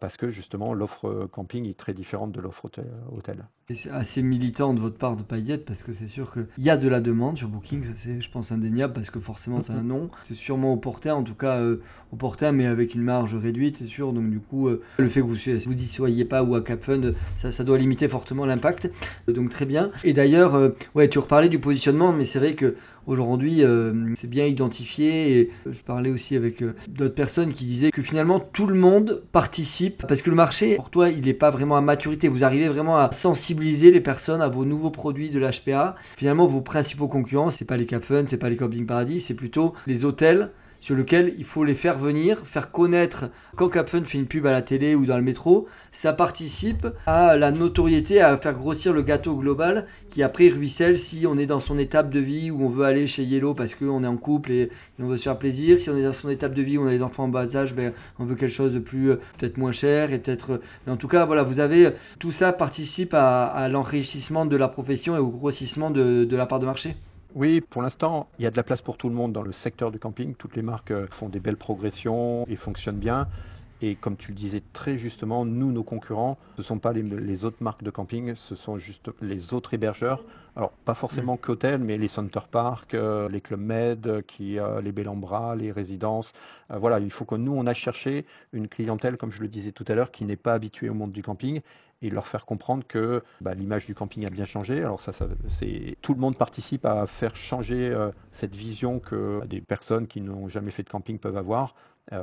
Parce que justement l'offre camping est très différente de l'offre hôtel. C'est assez militant de votre part de pas y être, parce que c'est sûr qu'il y a de la demande sur Booking, ça c'est, je pense, indéniable, parce que forcément c'est un nom. C'est sûrement opportun, en tout cas opportun, mais avec une marge réduite, c'est sûr. Donc du coup, le fait que vous y soyez pas ou à Cap Fun, ça doit limiter fortement l'impact. Donc très bien. Et d'ailleurs, tu reparlais du positionnement, mais c'est vrai que aujourd'hui, c'est bien identifié, et je parlais aussi avec d'autres personnes qui disaient que finalement tout le monde participe, parce que le marché, pour toi, il n'est pas vraiment à maturité. Vous arrivez vraiment à sensibiliser les personnes à vos nouveaux produits de l'HPA. Finalement, vos principaux concurrents, c'est pas les Cap Fun, c'est pas les Camping Paradis, c'est plutôt les hôtels sur lequel il faut les faire venir, faire connaître. Quand Capfun fait une pub à la télé ou dans le métro, ça participe à la notoriété, à faire grossir le gâteau global qui après ruisselle si on est dans son étape de vie où on veut aller chez Yellow parce qu'on est en couple et on veut se faire plaisir. Si on est dans son étape de vie où on a des enfants en bas âge, on veut quelque chose de plus peut-être moins cher et peut-être. Mais en tout cas, voilà, vous avez tout ça participe à l'enrichissement de la profession et au grossissement de la part de marché. Oui, pour l'instant, il y a de la place pour tout le monde dans le secteur du camping. Toutes les marques font des belles progressions et fonctionnent bien. Et comme tu le disais très justement, nous, nos concurrents, ce ne sont pas les autres marques de camping, ce sont juste les autres hébergeurs. Alors, pas forcément qu'hôtels, mais les Center Park, les Club Med, les Bellambra, les résidences. Voilà, il faut que nous, on aille chercher une clientèle, comme je le disais tout à l'heure, qui n'est pas habituée au monde du camping et leur faire comprendre que l'image du camping a bien changé. Alors tout le monde participe à faire changer cette vision que des personnes qui n'ont jamais fait de camping peuvent avoir.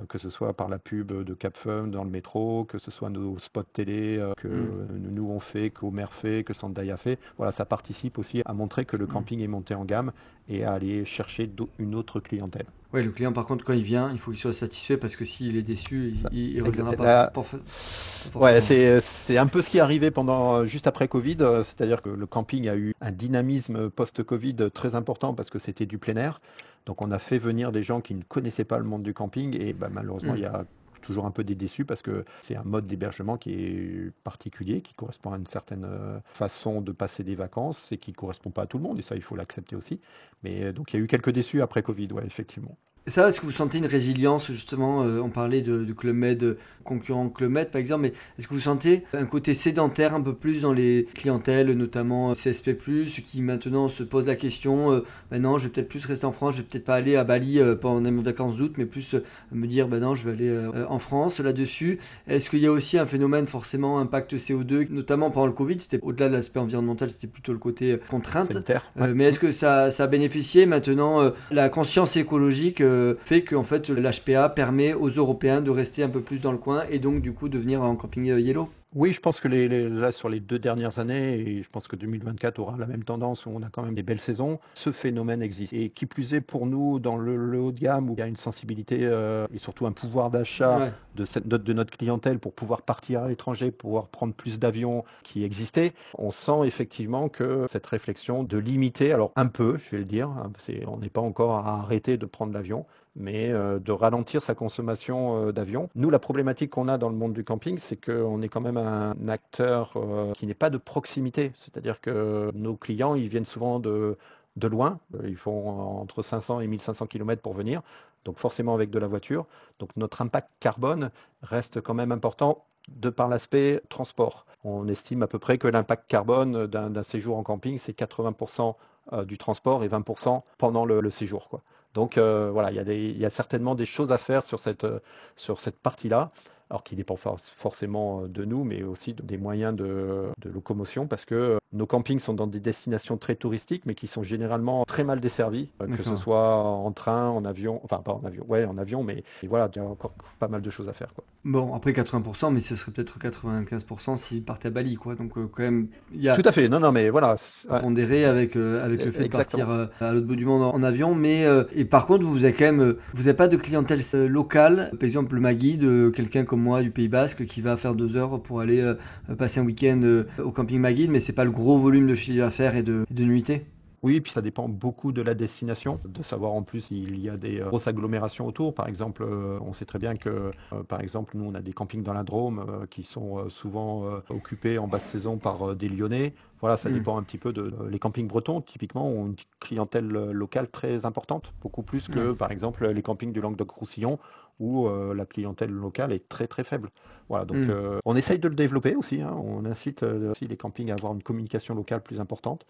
Que ce soit par la pub de Capfun dans le métro, que ce soit nos spots télé que nous on fait, qu'Omer fait, que Sandai a fait. Voilà, ça participe aussi à montrer que le camping est monté en gamme et à aller chercher une autre clientèle. Oui, le client par contre quand il vient, il faut qu'il soit satisfait parce que s'il est déçu, il reviendra pas. Ouais, c'est un peu ce qui est arrivé juste après Covid, c'est-à-dire que le camping a eu un dynamisme post-Covid très important parce que c'était du plein air. Donc on a fait venir des gens qui ne connaissaient pas le monde du camping et malheureusement il y a toujours un peu des déçus parce que c'est un mode d'hébergement qui est particulier, qui correspond à une certaine façon de passer des vacances et qui ne correspond pas à tout le monde et ça il faut l'accepter aussi. Mais donc il y a eu quelques déçus après Covid, ouais, effectivement. Ça, est-ce que vous sentez une résilience justement on parlait de Club Med, concurrent Club Med par exemple, mais est-ce que vous sentez un côté sédentaire un peu plus dans les clientèles, notamment CSP+, qui maintenant se posent la question, non, je vais peut-être plus rester en France, je vais peut-être pas aller à Bali pendant mes vacances d'août, mais plus me dire, non, je vais aller en France là-dessus. Est-ce qu'il y a aussi un phénomène forcément impact CO2, notamment pendant le Covid, c'était au-delà de l'aspect environnemental, c'était plutôt le côté contrainte, mais est-ce que ça a bénéficié maintenant la conscience écologique fait que en fait, l'HPA permet aux Européens de rester un peu plus dans le coin et donc du coup de venir en camping Yellow? Oui, je pense que là, sur les 2 dernières années, et je pense que 2024 aura la même tendance où on a quand même des belles saisons, ce phénomène existe. Et qui plus est pour nous, dans le haut de gamme, où il y a une sensibilité et surtout un pouvoir d'achat de notre clientèle pour pouvoir partir à l'étranger, pouvoir prendre plus d'avions qui existaient, on sent effectivement que cette réflexion de limiter, alors un peu, je vais le dire, on n'est pas encore à arrêter de prendre l'avion, mais de ralentir sa consommation d'avion. Nous, la problématique qu'on a dans le monde du camping, c'est qu'on est quand même un acteur qui n'est pas de proximité. C'est-à-dire que nos clients, ils viennent souvent de loin. Ils font entre 500 et 1500 km pour venir, donc forcément avec de la voiture. Donc notre impact carbone reste quand même important de par l'aspect transport. On estime à peu près que l'impact carbone d'un séjour en camping, c'est 80% du transport et 20% pendant le séjour, quoi. Donc voilà, il y a certainement des choses à faire sur cette partie-là, alors qui dépend forcément de nous, mais aussi des moyens de locomotion, parce que nos campings sont dans des destinations très touristiques, mais qui sont généralement très mal desservies, que ce soit en train, en avion, enfin pas en avion, ouais, en avion, mais voilà, il y a encore pas mal de choses à faire, quoi. Bon, après 80%, mais ce serait peut-être 95% s'ils partaient à Bali, quoi. Donc quand même, il y a tout à fait, non, mais voilà. Pondéré avec le fait de partir à l'autre bout du monde en avion, mais et par contre, vous n'avez pas de clientèle locale, par exemple Magui, de quelqu'un comme moi du Pays Basque qui va faire 2 heures pour aller passer un week-end au camping Magui, mais c'est pas le gros volume de chiffre d'affaires et de nuitées. Oui, puis ça dépend beaucoup de la destination, de savoir en plus il y a des grosses agglomérations autour. Par exemple, on sait très bien que, par exemple, nous on a des campings dans la Drôme qui sont souvent occupés en basse saison par des Lyonnais. Voilà, ça dépend un petit peu les campings bretons, typiquement, ont une clientèle locale très importante, beaucoup plus que, par exemple, les campings du Languedoc-Roussillon, où la clientèle locale est très très faible. Voilà, donc on essaye de le développer aussi, hein. On incite aussi les campings à avoir une communication locale plus importante.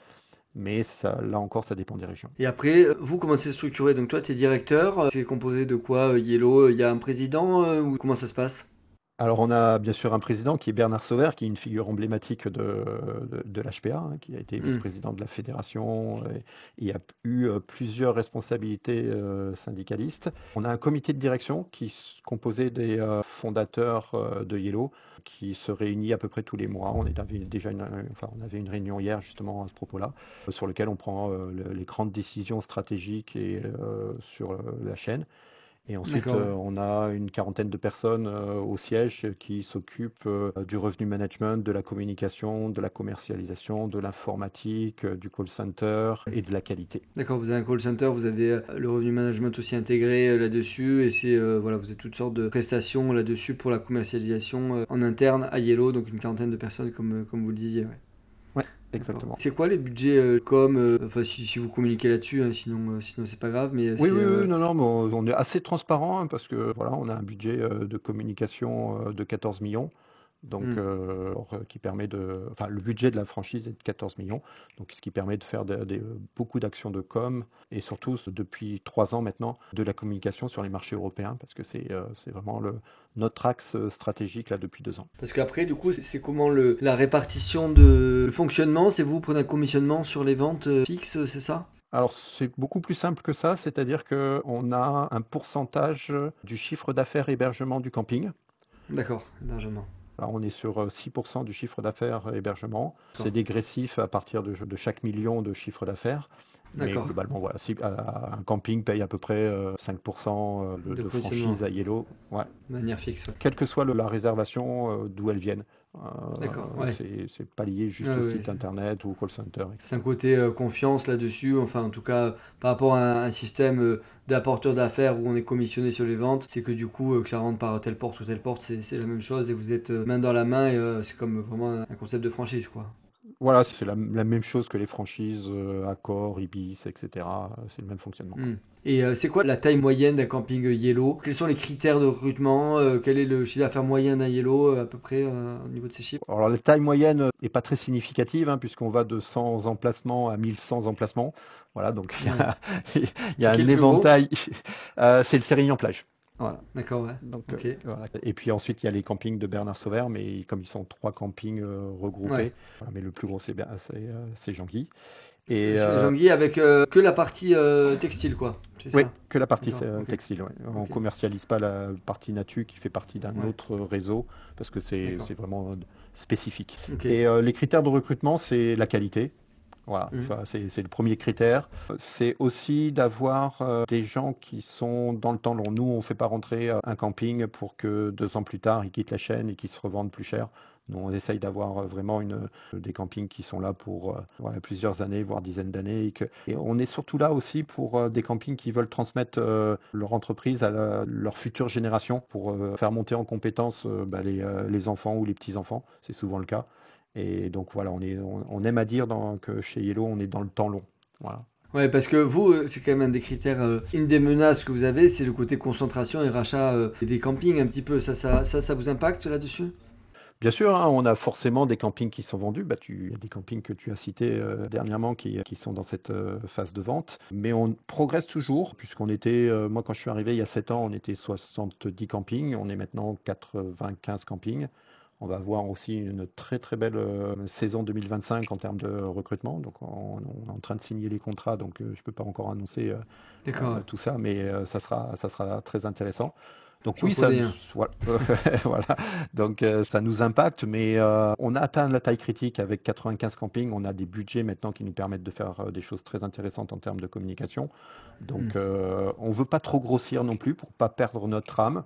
Mais ça, là encore, ça dépend des régions. Et après, vous, comment c'est structuré? Donc toi, tu es directeur. C'est composé de quoi, Yellow? Il y a un président ou comment ça se passe? Alors, on a bien sûr un président qui est Bernard Sauver, qui est une figure emblématique de l'HPA, hein, qui a été vice-président de la fédération et a eu plusieurs responsabilités syndicalistes. On a un comité de direction qui est composé des fondateurs de Yellow, qui se réunit à peu près tous les mois. On avait une réunion hier justement à ce propos-là, sur lequel on prend les grandes décisions stratégiques et sur la chaîne. Et ensuite, D'accord, ouais. on a une quarantaine de personnes au siège qui s'occupent du revenu management, de la communication, de la commercialisation, de l'informatique, du call center et de la qualité. D'accord, vous avez un call center, vous avez le revenu management aussi intégré là-dessus, et c'est voilà, vous avez toutes sortes de prestations là-dessus pour la commercialisation en interne à Yellow, donc une quarantaine de personnes comme vous le disiez. Ouais. Ouais, D'accord. exactement. C'est quoi les budgets com enfin si vous communiquez là-dessus, hein, sinon c'est pas grave, mais Oui, oui, oui, non, non, mais on est assez transparent hein, parce que voilà, on a un budget de communication de 14 millions. Donc, hmm, qui permet enfin, le budget de la franchise est de 14 millions, donc ce qui permet de faire beaucoup d'actions de com et surtout depuis 3 ans maintenant de la communication sur les marchés européens parce que c'est vraiment notre axe stratégique là depuis 2 ans. Parce qu'après, du coup, c'est comment la répartition de le fonctionnement? C'est vous prenez un commissionnement sur les ventes fixes, c'est ça? Alors, c'est beaucoup plus simple que ça, c'est-à-dire qu'on a un pourcentage du chiffre d'affaires hébergement du camping. D'accord, largement. Alors, on est sur 6% du chiffre d'affaires hébergement. C'est D'accord. dégressif à partir de chaque million de chiffre d'affaires. Mais D'accord. globalement, voilà, un camping paye à peu près 5% De de commissionnement, franchise à Yellow. Ouais. de manière fixe, ouais. Quelle que soit la réservation, d'où elle vienne. D'accord, ouais. C'est pas lié Ouais, juste au ouais, site internet ou au call center, c'est un etc. côté confiance là-dessus, enfin en tout cas par rapport à un système d'apporteur d'affaires où on est commissionné sur les ventes, c'est que du coup que ça rentre par telle porte ou telle porte, c'est la même chose et vous êtes main dans la main et c'est comme vraiment un concept de franchise quoi. Voilà, c'est la même chose que les franchises Accor, Ibis, etc. C'est le même fonctionnement. Hmm. Et c'est quoi la taille moyenne d'un camping Yellow? Quels sont les critères de recrutement? Quel est le chiffre d'affaires moyen d'un Yellow à peu près au niveau de ces chiffres? Alors la taille moyenne n'est pas très significative, hein, puisqu'on va de 100 emplacements à 1100 emplacements. Voilà, donc Ouais. il y C'est a qui un le plus gros? éventail. C'est le Sérignan-Plage. Voilà. D'accord, ouais. Donc, Ok. voilà. Et puis ensuite, il y a les campings de Bernard-Sauvert, mais comme ils sont 3 campings Ouais. regroupés, voilà, mais le plus gros, c'est Jean-Guy. Et Jean-Guy avec que la partie textile quoi. C'est oui, ça. que la partie D'accord, ok. textile. Ouais. On ne Ok. commercialise pas la partie natu qui fait partie d'un Ouais. autre réseau, parce que D'accord. c'est vraiment spécifique. Ok. Et les critères de recrutement, c'est la qualité. Voilà, Mhm. enfin, c'est le premier critère. C'est aussi d'avoir des gens qui sont dans le temps long. Nous, on ne fait pas rentrer un camping pour que 2 ans plus tard, ils quittent la chaîne et qu'ils se revendent plus cher. Nous, on essaye d'avoir vraiment des campings qui sont là pour voilà, plusieurs années, voire dizaines d'années. Et on est surtout là aussi pour des campings qui veulent transmettre leur entreprise à leur future génération pour faire monter en compétence les enfants ou les petits-enfants. C'est souvent le cas. Et donc voilà, on aime à dire que chez Yellow, on est dans le temps long. Voilà. Ouais, parce que vous, c'est quand même un des critères, une des menaces que vous avez, c'est le côté concentration et rachat des campings un petit peu. Ça vous impacte là-dessus? Bien sûr, hein, on a forcément des campings qui sont vendus. Il y a des campings que tu as cités dernièrement qui sont dans cette phase de vente. Mais on progresse toujours, puisqu'on était, moi quand je suis arrivé il y a 7 ans, on était 70 campings. On est maintenant 95 campings. On va avoir aussi une très très belle saison 2025 en termes de recrutement. Donc on est en train de signer les contrats, donc je ne peux pas encore annoncer D'accord, ouais. tout ça, mais ça sera très intéressant. Donc J'en oui, ça, connais un. voilà. Voilà. Donc ça nous impacte, mais on a atteint la taille critique avec 95 campings. On a des budgets maintenant qui nous permettent de faire des choses très intéressantes en termes de communication. Hmm. Donc on ne veut pas trop grossir non plus pour pas perdre notre âme.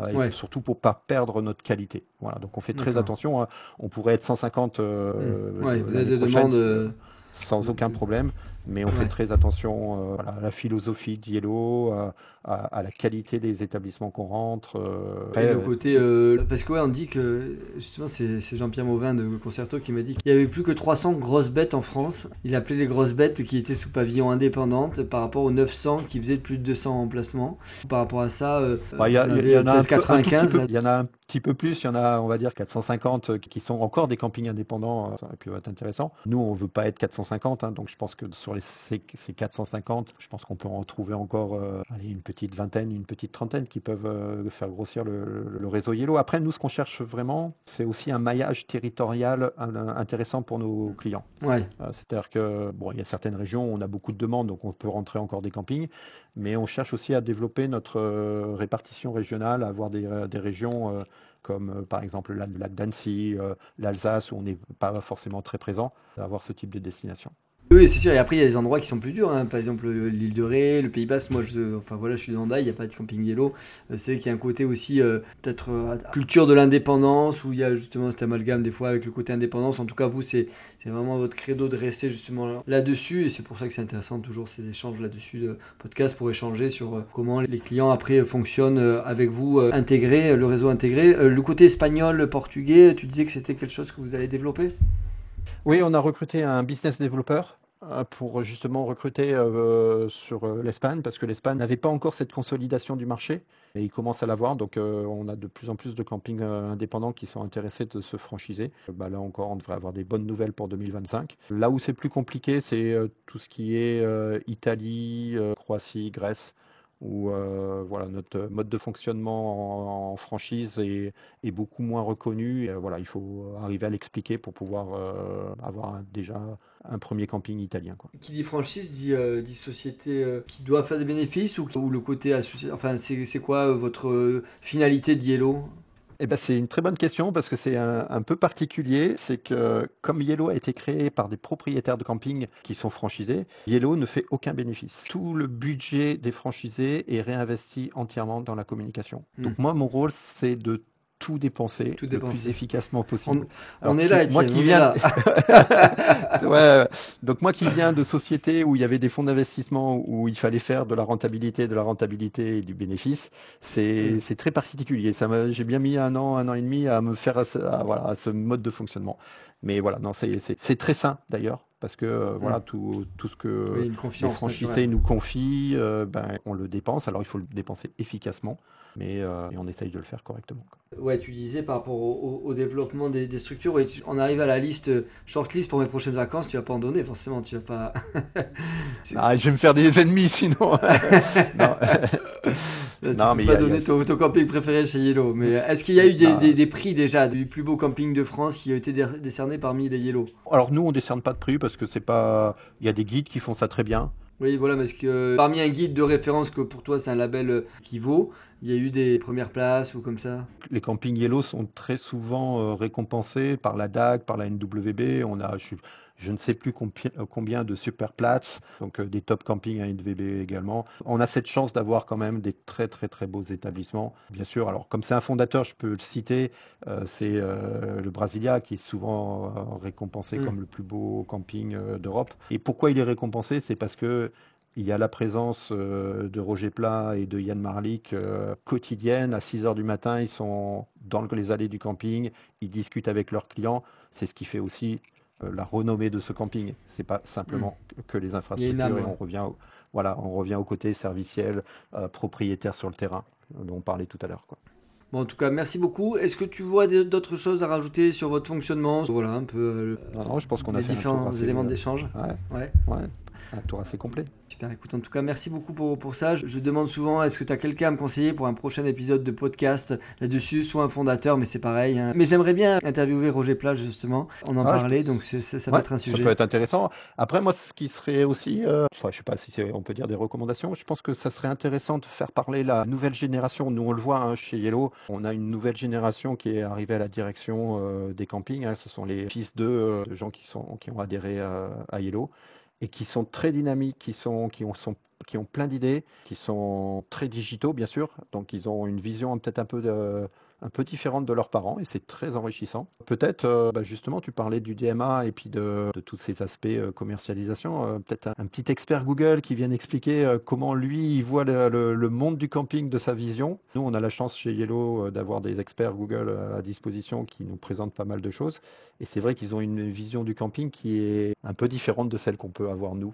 Et Ouais, surtout pour pas perdre notre qualité. Voilà, donc on fait très d'accord. attention, hein. On pourrait être 150 Hmm. Ouais, vous avez l'année des prochaine demandes. sans aucun problème, mais on fait Ouais. très attention voilà, à la philosophie de Yellow, à la qualité des établissements qu'on rentre. Et Après, le côté. Parce que, ouais, on dit que. Justement, c'est Jean-Pierre Mauvin de Concerto qui m'a dit qu'il y avait plus que 300 grosses bêtes en France. Il appelait les grosses bêtes qui étaient sous pavillon indépendante par rapport aux 900 qui faisaient plus de 200 emplacements. Par rapport à ça, il y, vous en il y avez en a peut-être un tout petit 95 peu, là. il y en a un petit peu plus, il y en a, on va dire, 450 qui sont encore des campings indépendants, ça peut être intéressant. Nous, on veut pas être 450, hein, donc je pense que sur ces 450, je pense qu'on peut en trouver encore allez, une petite vingtaine, une petite trentaine qui peuvent faire grossir le réseau Yellow. Après, nous, ce qu'on cherche vraiment, c'est aussi un maillage territorial intéressant pour nos clients. Ouais, C'est-à-dire que bon, il y a certaines régions où on a beaucoup de demandes, donc on peut rentrer encore des campings, mais on cherche aussi à développer notre répartition régionale, à avoir des régions comme par exemple le lac d'Annecy, l'Alsace, où on n'est pas forcément très présent, à avoir ce type de destination. Oui, c'est sûr. Et après, il y a des endroits qui sont plus durs, hein. Par exemple, l'île de Ré, le Pays Basque. Moi, je suis de Hendaye, il n'y a pas de camping yellow. C'est qu'il y a un côté aussi, peut-être, culture de l'indépendance, où il y a justement cet amalgame des fois avec le côté indépendance. En tout cas, vous, c'est vraiment votre credo de rester justement là-dessus. Et c'est pour ça que c'est intéressant toujours ces échanges là-dessus de podcast pour échanger sur comment les clients après fonctionnent avec vous, intégrés, le réseau intégré. Le côté espagnol, portugais, tu disais que c'était quelque chose que vous allez développer? Oui, on a recruté un business développeur pour justement recruter sur l'Espagne, parce que l'Espagne n'avait pas encore cette consolidation du marché, et il commence à l'avoir. Donc on a de plus en plus de campings indépendants qui sont intéressés de se franchiser. Là encore, on devrait avoir des bonnes nouvelles pour 2025. Là où c'est plus compliqué, c'est tout ce qui est Italie, Croatie, Grèce, où voilà, notre mode de fonctionnement en franchise est beaucoup moins reconnu. Et, voilà, il faut arriver à l'expliquer pour pouvoir avoir déjà un premier camping italien, quoi. Qui dit franchise dit société qui doit faire des bénéfices ou le côté associé. Enfin, c'est quoi votre finalité de Yellow? Eh ben, c'est une très bonne question parce que c'est un peu particulier. C'est que comme Yellow a été créé par des propriétaires de camping qui sont franchisés, Yellow ne fait aucun bénéfice. Tout le budget des franchisés est réinvesti entièrement dans la communication. Donc moi, mon rôle, c'est de tout dépenser le plus efficacement possible. On est là, Étienne, moi qui viens... ouais, donc moi qui viens de sociétés où il y avait des fonds d'investissement où il fallait faire de la rentabilité et du bénéfice, c'est très particulier. J'ai bien mis un an et demi à me faire à ce mode de fonctionnement. Mais voilà, non, c'est très sain d'ailleurs. Parce que voilà, tout ce que les franchisés nous confient, on le dépense. Alors il faut le dépenser efficacement, mais on essaye de le faire correctement, quoi. Ouais, tu disais par rapport au développement des structures, ouais, on arrive à la liste, shortlist pour mes prochaines vacances, tu vas pas en donner forcément, tu vas pas... je vais me faire des ennemis sinon. Non. Tu peux pas donner ton camping préféré chez Yellow, mais est-ce qu'il y a eu des prix déjà du plus beau camping de France qui a été décerné parmi les Yellow? Alors nous on décerne pas de prix parce que c'est pas, il y a des guides qui font ça très bien. Oui, voilà, parce que parmi un guide de référence que pour toi c'est un label qui vaut, il y a eu des premières places ou comme ça? Les campings Yellow sont très souvent récompensés par la DAG, par la NWB. On a, je ne sais plus combien de super places, donc des top campings à NWB également. On a cette chance d'avoir quand même des très très très beaux établissements. Bien sûr, alors comme c'est un fondateur, je peux le citer, c'est le Brasilia qui est souvent récompensé comme le plus beau camping d'Europe. Et pourquoi il est récompensé? C'est parce que il y a la présence de Roger Plat et de Yann Marlik quotidienne. À 6h du matin, ils sont dans les allées du camping, ils discutent avec leurs clients. C'est ce qui fait aussi la renommée de ce camping. C'est pas simplement que les infrastructures, et on revient au côté serviciel, propriétaire sur le terrain, dont on parlait tout à l'heure, quoi. Bon, en tout cas, merci beaucoup. Est-ce que tu vois d'autres choses à rajouter sur votre fonctionnement? Voilà, un peu non, je pense qu'on a fait différents éléments d'échange. Ouais. Un tour assez complet. Super, écoute, en tout cas, merci beaucoup pour ça. Je demande souvent, est-ce que tu as quelqu'un à me conseiller pour un prochain épisode de podcast là-dessus, soit un fondateur, mais c'est pareil, hein. Mais j'aimerais bien interviewer Roger Plat, justement. On en parlait, donc ça peut être un sujet. Ça peut être intéressant. Après, moi, ce qui serait aussi, je sais pas si on peut dire des recommandations, je pense que ça serait intéressant de faire parler la nouvelle génération. Nous, on le voit chez Yellow, on a une nouvelle génération qui est arrivée à la direction des campings. Ce sont les fils de gens qui ont adhéré à Yellow, et qui sont très dynamiques, qui ont plein d'idées, qui sont très digitaux, bien sûr. Donc, ils ont une vision peut-être un peu différente de leurs parents, et c'est très enrichissant. Peut-être, justement, tu parlais du DMA et puis de tous ces aspects commercialisation. Peut-être un petit expert Google qui vient expliquer comment lui, il voit le monde du camping de sa vision. Nous, on a la chance chez Yellow d'avoir des experts Google à disposition qui nous présentent pas mal de choses. Et c'est vrai qu'ils ont une vision du camping qui est un peu différente de celle qu'on peut avoir nous,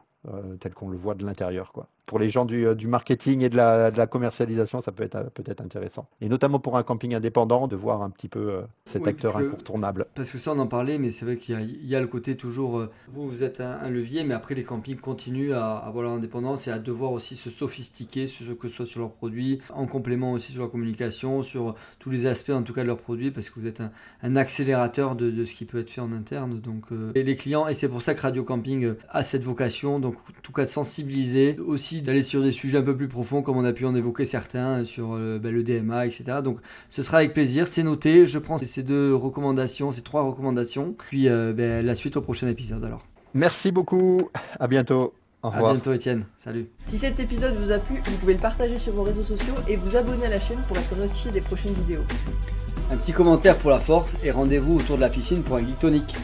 tel qu'on le voit de l'intérieur, quoi. Pour les gens du marketing et de la commercialisation, ça peut être intéressant. Et notamment pour un camping indépendant, de voir un petit peu cet acteur incontournable. Parce que ça, on en parlait, mais c'est vrai qu'il y a le côté toujours... vous êtes un levier, mais après, les campings continuent à avoir leur indépendance et à devoir aussi se sophistiquer, que ce soit sur leurs produits, en complément aussi sur leur communication, sur tous les aspects, en tout cas, de leurs produits, parce que vous êtes un accélérateur de ce qui peut être fait en interne. Donc, et les clients, et c'est pour ça que Radio Camping a cette vocation, donc en tout cas sensibiliser, aussi d'aller sur des sujets un peu plus profonds, comme on a pu en évoquer certains, sur le DMA, etc. Donc ce sera avec plaisir, c'est noté, je prends ces trois recommandations, puis la suite au prochain épisode alors. Merci beaucoup. À bientôt. Au À revoir. bientôt Étienne, salut. Si cet épisode vous a plu, vous pouvez le partager sur vos réseaux sociaux et vous abonner à la chaîne pour être notifié des prochaines vidéos. Un petit commentaire pour la force et rendez-vous autour de la piscine pour un geek tonic.